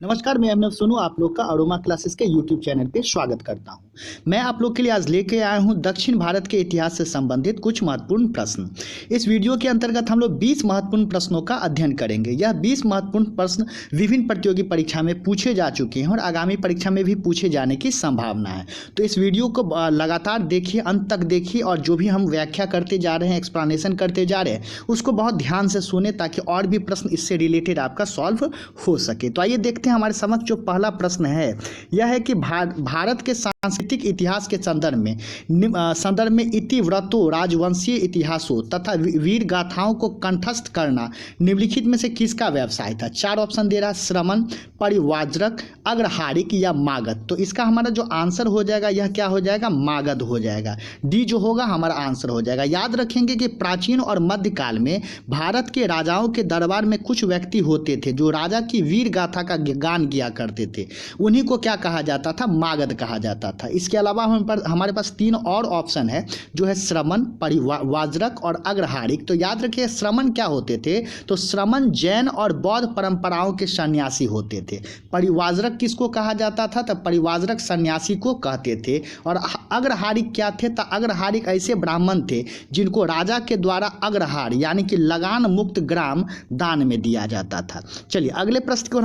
नमस्कार, मैं अभिनव सोनू आप लोग का अरोमा क्लासेस के यूट्यूब चैनल पे स्वागत करता हूं। मैं आप लोग के लिए आज लेके आया हूं दक्षिण भारत के इतिहास से संबंधित कुछ महत्वपूर्ण प्रश्न। इस वीडियो के अंतर्गत हम लोग 20 महत्वपूर्ण प्रश्नों का अध्ययन करेंगे। यह 20 महत्वपूर्ण प्रश्न विभिन्न प्रतियोगी परीक्षा में पूछे जा चुके हैं और आगामी परीक्षा में भी पूछे जाने की संभावना है। तो इस वीडियो को लगातार देखिए, अंत तक देखिए और जो भी हम व्याख्या करते जा रहे हैं, एक्सप्लेनेशन करते जा रहे हैं, उसको बहुत ध्यान से सुने ताकि और भी प्रश्न इससे रिलेटेड आपका सॉल्व हो सके। तो आइए देखते हैं हमारे समक्ष जो पहला प्रश्न है यह है कि भारत के सांस्कृतिक इतिहास के संदर्भ में इतिव्रतों, राजवंशीय इतिहासों तथा वीर गाथाओं को कंठस्थ करना निम्नलिखित में से किसका व्यवसाय था। 4 ऑप्शन दे रहा, श्रमण, परिव्राजक, अग्रहारिक या मागध। तो इसका हमारा जो आंसर हो जाएगा यह क्या हो जाएगा, मागध हो जाएगा। डी जो होगा हमारा आंसर हो जाएगा। याद रखेंगे कि प्राचीन और मध्यकाल में भारत के राजाओं के दरबार में कुछ व्यक्ति होते थे जो राजा की वीर गाथा का गान किया करते थे, उन्हीं को क्या कहा जाता था, मागध कहा जाता था। इसके अलावा हमारे पास 3 और ऑप्शन है जो है श्रमण, परिव्राजक और अग्रहारिक। तो याद रखिए श्रमण क्या होते थे, तो श्रमण जैन और बौद्ध परंपराओं के सन्यासी होते थे। परिव्राजक किसको कहा जाता था, तो परिव्राजक सन्यासी को कहते थे। और अग्रहारिक क्या थे, तो अग्रहारिक ऐसे ब्राह्मण थे जिनको राजा के द्वारा अग्रहार यानी कि लगान मुक्त ग्राम दान में दिया जाता था। चलिए अगले प्रश्न को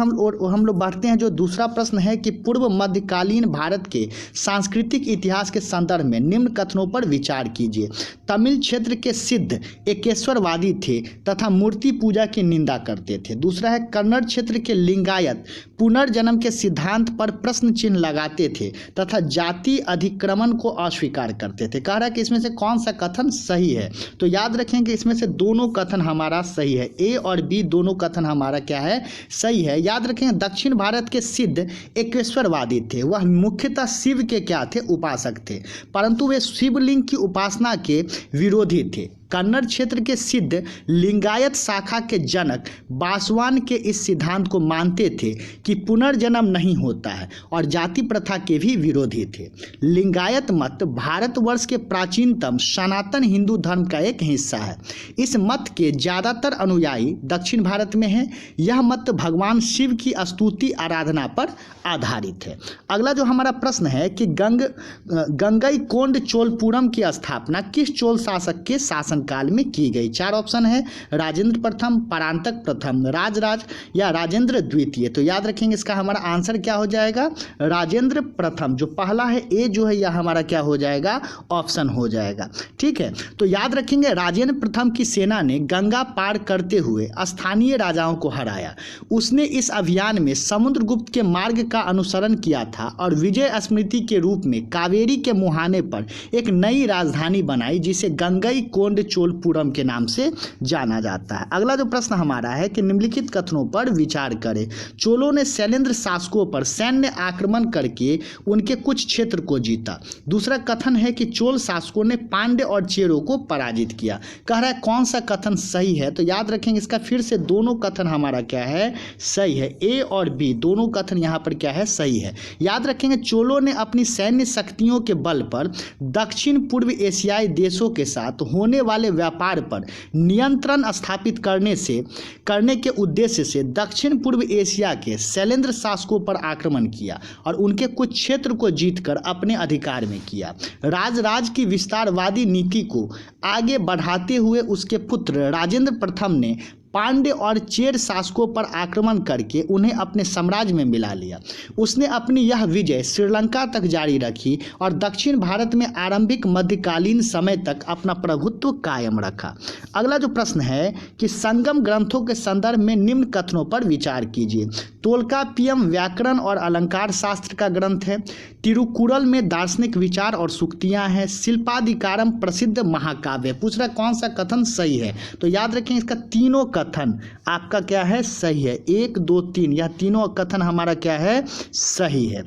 हम लोग बढ़ते हैं। जो दूसरा प्रश्न है कि पूर्व मध्यकालीन भारत के सांस्कृतिक इतिहास के संदर्भ में निम्न कथनों पर विचार कीजिए। तमिल क्षेत्र के सिद्ध एकेश्वरवादी थे तथा मूर्ति पूजा की निंदा करते थे। दूसरा है कन्नड़ क्षेत्र के लिंगायत पुनर्जन्म के सिद्धांत पर प्रश्न चिन्ह लगाते थे तथा जाति अधिक्रमण को अस्वीकार करते थे। कह रहा है कि इसमें से कौन सा कथन सही है, तो याद रखेंगे इसमें से दोनों कथन हमारा सही है। ए और बी दोनों कथन हमारा क्या है, सही है। याद रखेंगे दक्षिण भारत के सिद्ध एकेश्वरवादी थे, वह मुख्यतः शिव के क्या थे, उपासक थे, परंतु वे शिवलिंग की उपासना के विरोधी थे। कन्नड़ क्षेत्र के सिद्ध लिंगायत शाखा के जनक बासवान के इस सिद्धांत को मानते थे कि पुनर्जन्म नहीं होता है और जाति प्रथा के भी विरोधी थे। लिंगायत मत भारतवर्ष के प्राचीनतम सनातन हिंदू धर्म का एक हिस्सा है। इस मत के ज़्यादातर अनुयायी दक्षिण भारत में हैं। यह मत भगवान शिव की स्तुति आराधना पर आधारित है। अगला जो हमारा प्रश्न है कि गंगईकोंड चोलपुरम की स्थापना किस चोल शासक के शासन काल में की गई। 4 ऑप्शन है, राजेंद्र प्रथम, परांतक प्रथम, राजराज या राजेंद्र द्वितीय। तो याद रखेंगे इसका हमारा आंसर क्या हो जाएगा, राजेंद्र प्रथम। जो पहला है ए जो है यह हमारा क्या हो जाएगा, ऑप्शन हो जाएगा। ठीक है, तो याद रखेंगे राजेंद्र प्रथम की सेना ने गंगा पार करते हुए स्थानीय राजाओं को हराया। उसने इस अभियान में समुद्रगुप्त के मार्ग का अनुसरण किया था और विजय स्मृति के रूप में कावेरी के मुहाने पर एक नई राजधानी बनाई जिसे गंगईकोंड चोलपुरम के नाम से जाना जाता है। अगला जो प्रश्न हमारा है कि निम्नलिखित कथनों पर विचार करें। चोलों ने शैलेंद्र शासकों पर सैन्य आक्रमण करके उनके कुछ क्षेत्र को जीता। दूसरा कथन है कि चोल शासकों ने पांड्य और चेरों को पराजित किया। कह रहा है कौन सा कथन सही है, तो याद रखेंगे इसका फिर से दोनों कथन हमारा क्या है, सही है। ए और बी दोनों कथन यहाँ पर क्या है, सही है। याद रखेंगे चोलों ने अपनी सैन्य शक्तियों के बल पर दक्षिण पूर्व एशियाई देशों के साथ होने वाले व्यापार पर नियंत्रण स्थापित करने के उद्देश्य से दक्षिण पूर्व एशिया के शैलेंद्र शासकों पर आक्रमण किया और उनके कुछ क्षेत्र को जीतकर अपने अधिकार में किया। राजराज की विस्तारवादी नीति को आगे बढ़ाते हुए उसके पुत्र राजेंद्र प्रथम ने पांड्य और चेर शासकों पर आक्रमण करके उन्हें अपने साम्राज्य में मिला लिया। उसने अपनी यह विजय श्रीलंका तक जारी रखी और दक्षिण भारत में आरंभिक मध्यकालीन समय तक अपना प्रभुत्व कायम रखा। अगला जो प्रश्न है कि संगम ग्रंथों के संदर्भ में निम्न कथनों पर विचार कीजिए। तोल्कापियम व्याकरण और अलंकार शास्त्र का ग्रंथ है। तिरुकुरल में दार्शनिक विचार और सूक्तियाँ हैं। शिल्पाधिकारम प्रसिद्ध महाकाव्य। पूछ रहा कौन सा कथन सही है, तो याद रखें इसका तीनों कथन आपका क्या है, सही है। 1 2 3 यह तीनों कथन हमारा क्या है, सही है।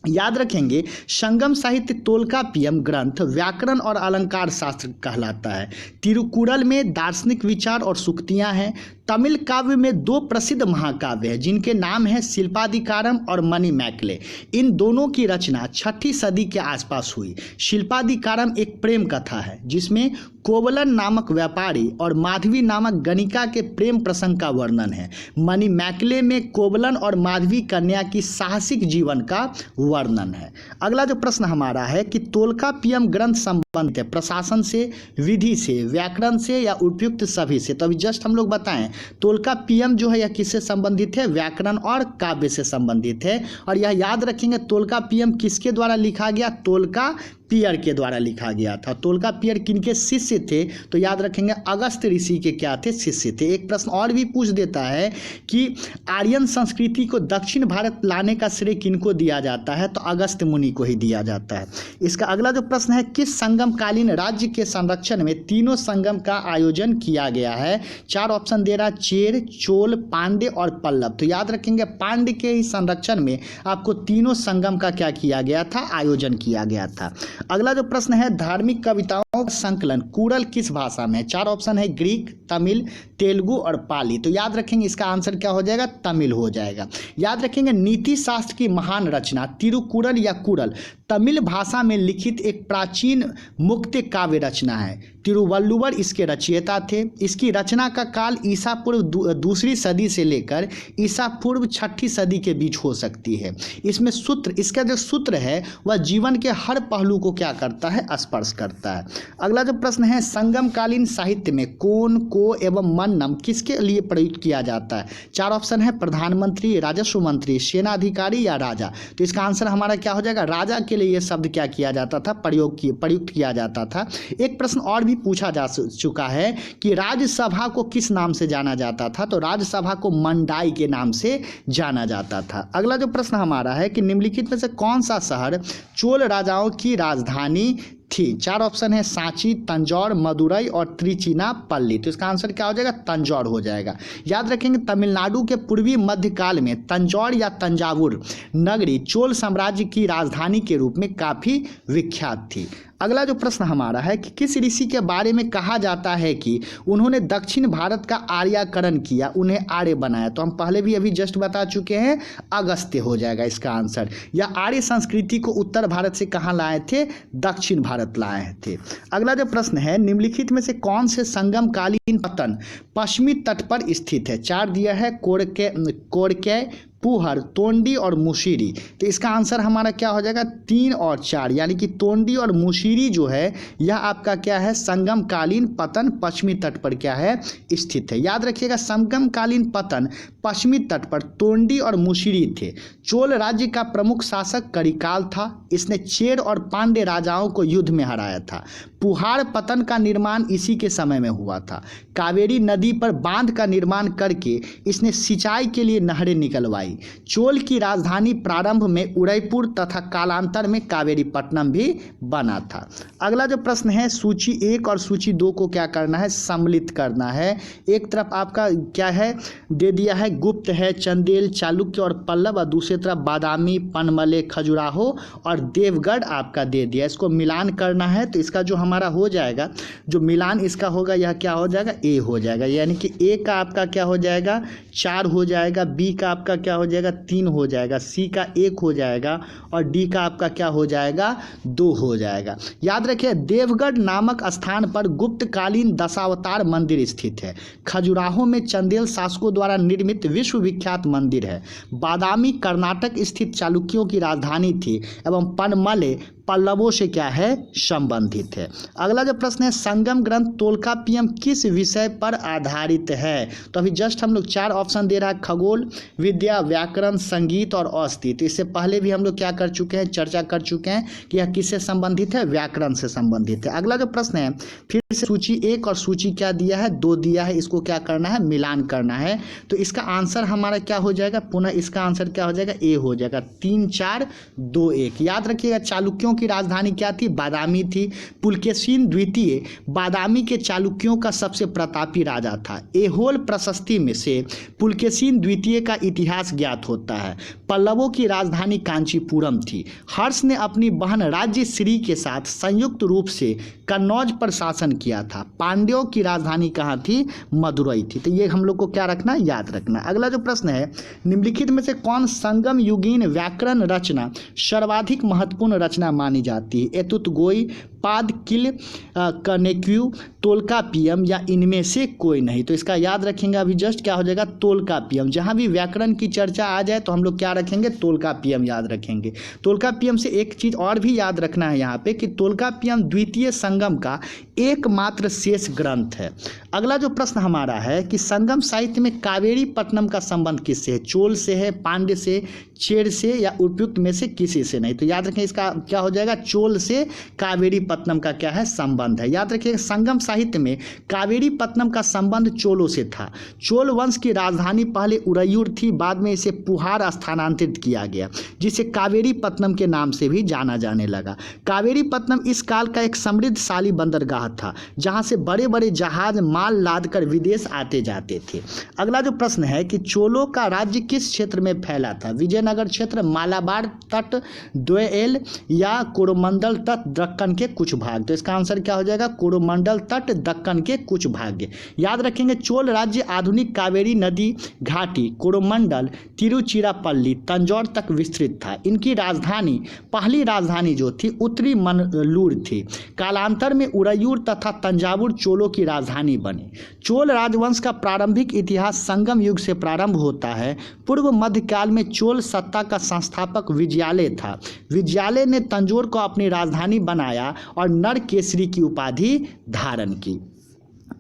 याद रखेंगे संगम साहित्य तोल्कापियम ग्रंथ व्याकरण और अलंकार शास्त्र कहलाता है। तिरुकुरल में दार्शनिक विचार और सूक्तियाँ हैं। तमिल काव्य में 2 प्रसिद्ध महाकाव्य हैं जिनके नाम हैं शिल्पाधिकारम और मणिमैकले। इन दोनों की रचना 6ठी सदी के आसपास हुई। शिल्पाधिकारम एक प्रेम कथा है जिसमें कोवलन नामक व्यापारी और माधवी नामक गणिका के प्रेम प्रसंग का वर्णन है। मणिमेकले में कोवलन और माधवी कन्या की साहसिक जीवन का वर्णन है। अगला जो प्रश्न हमारा है कि तोल्काप्पियम ग्रंथ संबंधित है प्रशासन से, विधि से, व्याकरण से या उपयुक्त सभी से। तो अभी जस्ट हम लोग बताएं तोल्काप्पियम जो है यह किससे संबंधित है? व्याकरण और काव्य से संबंधित है। और यह याद रखेंगे तोल्काप्पियम किसके द्वारा लिखा गया? तोल्काप्पियर के द्वारा लिखा गया था। तोल्काप्पियर किनके शिष्य थे? तो याद रखेंगे अगस्त्य ऋषि के क्या थे? शिष्य थे। एक प्रश्न और भी पूछ देता है कि आर्यन संस्कृति को दक्षिण भारत लाने का श्रेय किनको दिया जाता है? तो अगस्त्य मुनि को ही दिया जाता है। इसका अगला जो प्रश्न है किस संगमकालीन राज्य के संरक्षण में तीनों संगम का आयोजन किया गया है? 4 ऑप्शन दे रहा, चेर, चोल, पांड्य और पल्लव। तो याद रखेंगे पांड्य के ही संरक्षण में आपको तीनों संगम का क्या किया गया था? आयोजन किया गया था। अगला जो प्रश्न है धार्मिक कविताओं का संकलन कुरल किस भाषा में? 4 ऑप्शन है ग्रीक, तमिल, तेलुगु और पाली। तो याद रखेंगे इसका आंसर क्या हो जाएगा? तमिल हो जाएगा। याद रखेंगे नीति शास्त्र की महान रचना तिरुकुरल या कुरल तमिल भाषा में लिखित एक प्राचीन मुक्त काव्य रचना है। तिरुवल्लुवर इसके रचयिता थे। इसकी रचना का काल ईसा पूर्व दूसरी सदी से लेकर ईसा पूर्व 6ठी सदी के बीच हो सकती है। इसमें सूत्र, इसका जो सूत्र है वह जीवन के हर पहलू को क्या करता है? स्पर्श करता है। अगला जो प्रश्न है संगमकालीन साहित्य में कोन, को एवं मन्नम किसके लिए प्रयुक्त किया जाता है? 4 ऑप्शन है प्रधानमंत्री, राजस्व मंत्री, सेनाधिकारी या राजा। तो इसका आंसर हमारा क्या हो जाएगा? राजा के लिए यह शब्द क्या किया जाता था? प्रयुक्त किया जाता था। एक प्रश्न और भी पूछा जा चुका है कि राज्यसभा को किस नाम से जाना जाता था? तो राज्यसभा को मंडाई के नाम से जाना जाता था। अगला जो प्रश्न हमारा है कि निम्नलिखित में से कौन सा शहर चोल राजाओं की राजधानी थी? 4 ऑप्शन है सांची, तंजौर, मदुरई और त्रिचिनापल्ली। तो इसका आंसर क्या हो जाएगा? तंजौर हो जाएगा। याद रखेंगे तमिलनाडु के पूर्वी मध्यकाल में तंजौर या तंजावुर नगरी चोल साम्राज्य की राजधानी के रूप में काफी विख्यात थी। अगला जो प्रश्न हमारा है कि किस ऋषि के बारे में कहा जाता है कि उन्होंने दक्षिण भारत का आर्यकरण किया, उन्हें आर्य बनाया? तो हम पहले भी अभी जस्ट बता चुके हैं अगस्त्य हो जाएगा इसका आंसर। या आर्य संस्कृति को उत्तर भारत से कहाँ लाए थे? दक्षिण भारत लाए थे। अगला जो प्रश्न है निम्नलिखित में से कौन से संगमकालीन पतन पश्चिमी तट पर स्थित है? 4 दिया है कोरकै, पुहर, तोंडी और मुशीरी। तो इसका आंसर हमारा क्या हो जाएगा? 3 और 4, यानी कि तोंडी और मुशीरी जो है यह आपका क्या है? संगमकालीन पतन पश्चिमी तट पर क्या है? स्थित है। याद रखिएगा संगमकालीन पतन पश्चिमी तट पर तोंडी और मुशीरी थे। चोल राज्य का प्रमुख शासक करिकाल था। इसने चेर और पांड्य राजाओं को युद्ध में हराया था। पुहाड़ पतन का निर्माण इसी के समय में हुआ था। कावेरी नदी पर बांध का निर्माण करके इसने सिंचाई के लिए नहरें निकलवाई। चोल की राजधानी प्रारंभ में उदयपुर तथा कालांतर में कावेरीपट्टनम भी बना था। अगला जो प्रश्न है सूची 1 और सूची 2 को क्या करना है? सम्मिलित करना है। एक तरफ आपका क्या है दे दिया है? गुप्त है, चंदेल, चालुक्य और पल्लव, और दूसरी तरफ बादामी, पनमले, खजुराहो और देवगढ़ आपका दे दिया। इसको मिलान करना है। तो इसका जो हमारा हो जाएगा, जो मिलान इसका होगा यह क्या हो जाएगा? ए हो जाएगा। यानी कि ए का आपका क्या हो जाएगा? 4 हो जाएगा, बी का आपका क्या हो जाएगा? 3 हो जाएगा, सी का 1 हो जाएगा और डी का आपका क्या हो जाएगा? 2 हो जाएगा। याद रखिए देवगढ़ नामक स्थान पर गुप्तकालीन दशावतार मंदिर स्थित है। खजुराहो में चंदेल शासकों द्वारा निर्मित विश्वविख्यात मंदिर है। बादामी कर्नाटक स्थित चालुक्यों की राजधानी थी एवं पनमले पल्लवों से क्या है? संबंधित है। अगला जो प्रश्न है संगम ग्रंथ तोल्काप्पियम किस विषय पर आधारित है? तो अभी जस्ट हम लोग 4 ऑप्शन दे रहा है खगोल, विद्या, व्याकरण, संगीत और औषधि। तो इससे पहले भी हम लोग क्या कर चुके हैं? चर्चा कर चुके हैं कि यह किससे संबंधित है? व्याकरण से संबंधित है। अगला जो प्रश्न है फिर से सूची 1 और सूची क्या दिया है? 2 दिया है। इसको क्या करना है? मिलान करना है। तो इसका आंसर हमारा क्या हो जाएगा? पुनः इसका आंसर क्या हो जाएगा? ए हो जाएगा। 3 4 2 1। याद रखिएगा चालुक्यों की राजधानी क्या थी? बादामी थी। पुलकेशिन द्वितीय बादामी के चालुक्यों का सबसे प्रतापी राजा था। ऐहोल प्रशस्ति में से पुलकेशिन द्वितीय का इतिहास ज्ञात होता है। पल्लवों की राजधानी कांचीपुरम थी। हर्ष ने अपनी बहन राज्य श्री के साथ संयुक्त रूप से कन्नौज पर शासन किया था। पांड्यों की राजधानी कहाँ थी? मदुरई थी। तो ये हम लोग को क्या रखना? याद रखना। अगला जो प्रश्न है निम्नलिखित में से कौन संगम युगीन व्याकरण रचना सर्वाधिक महत्वपूर्ण रचना मानी जाती है? एतुत गोई, पाद किल कनेक्यू तोल्कापियम या इनमें से कोई नहीं। तो इसका याद रखेंगे अभी जस्ट क्या हो जाएगा तोल्कापियम। जहाँ भी व्याकरण की चर्चा आ जाए तो हम लोग क्या रखेंगे तोल्कापियम याद रखेंगे। तोल्कापियम से एक चीज़ और भी याद रखना है यहाँ पे कि तोल्कापियम द्वितीय संगम का एकमात्र शेष ग्रंथ है। अगला जो प्रश्न हमारा है कि संगम साहित्य में कावेरी पत्तनम का संबंध किससे है, चोल से है, पांड्य से, चेर से या उपयुक्त में से किसी से नहीं। तो याद रखें इसका क्या हो जाएगा चोल से कावेरी पत्तनम का क्या है संबंध है। याद रखिए संगम साहित्य में कावेरी पत्तनम का संबंध चोलों से था। चोल वंश की राजधानी पहले उरैयूर थी, बाद में इसे पुहार स्थानांतरित किया गया जिसे कावेरी पत्तनम के नाम से भी जाना जाने लगा। कावेरी पत्तनम इस काल का एक समृद्धशाली बंदरगाह था जहां से बड़े बड़े जहाज माल लादकर विदेश आते जाते थे। अगला जो प्रश्न है कि चोलों का राज्य किस क्षेत्र में फैला था, विजयनगर क्षेत्र, मालाबार तट, द्वेल या कोरोमंडल तट, दक्कन के कुछ भाग। तो इसका आंसर क्या हो जाएगा कोरोमंडल तट, दक्कन के कुछ भाग। याद रखेंगे चोल राज्य आधुनिक कावेरी नदी घाटी, कोरोमंडल, तिरुचिरापल्ली, तंजौर तक विस्तृत था। इनकी राजधानी पहली राजधानी जो थी उत्तरी मनलूर थी। कालांतर में उरैयूर तथा तंजावुर चोलों की राजधानी बने। चोल राजवंश का प्रारंभिक इतिहास संगम युग से प्रारंभ होता है। पूर्व मध्यकाल में चोल सत्ता का संस्थापक विजयालय था। विजयालय ने तंजौर को अपनी राजधानी बनाया और नरकेसरी की उपाधि धारण की।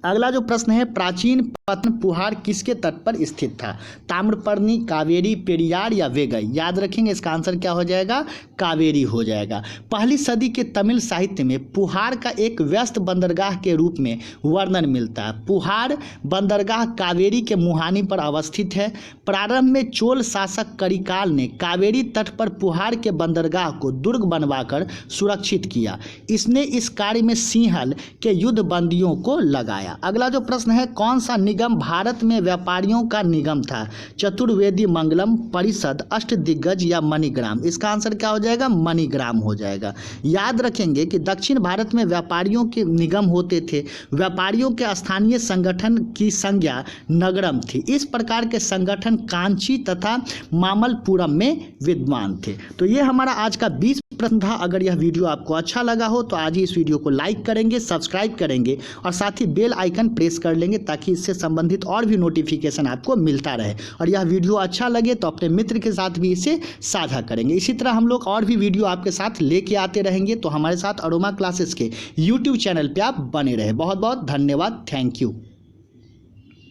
अगला जो प्रश्न है प्राचीन पत्तन पुहार किसके तट पर स्थित था, ताम्रपर्णी, कावेरी, पेरियार या वेगई। याद रखेंगे इसका आंसर क्या हो जाएगा कावेरी हो जाएगा। पहली सदी के तमिल साहित्य में पुहार का एक व्यस्त बंदरगाह के रूप में वर्णन मिलता है। पुहार बंदरगाह कावेरी के मुहानी पर अवस्थित है। प्रारंभ में चोल शासक करिकाल ने कावेरी तट पर पुहार के बंदरगाह को दुर्ग बनवाकर सुरक्षित किया। इसने इस कार्य में सिंहल के युद्ध बंदियों को लगाया। अगला जो प्रश्न है कौन सा निगम भारत में व्यापारियों का निगम था, चतुर्वेदी मंगलम, परिषद, अष्टदिग्गज या मणिग्राम। इसका आंसर क्या हो जाएगा मणिग्राम हो जाएगा। याद रखेंगे कि दक्षिण भारत में व्यापारियों के निगम होते थे। व्यापारियों के स्थानीय संगठन की संज्ञा नगरम थी। इस प्रकार के संगठन कांची तथा मामल्लपुरम में विद्यमान थे। तो ये हमारा आज का 20 प्रश्न था। अगर यह वीडियो आपको अच्छा लगा हो तो आज ही इस वीडियो को लाइक करेंगे, सब्सक्राइब करेंगे और साथ ही बेल आइकन प्रेस कर लेंगे ताकि इससे संबंधित और भी नोटिफिकेशन आपको मिलता रहे। और यह वीडियो अच्छा लगे तो अपने मित्र के साथ भी इसे साझा करेंगे। इसी तरह हम लोग और भी वीडियो आपके साथ लेके आते रहेंगे। तो हमारे साथ अरोमा क्लासेस के यूट्यूब चैनल पे आप बने रहे। बहुत बहुत धन्यवाद। Thank you.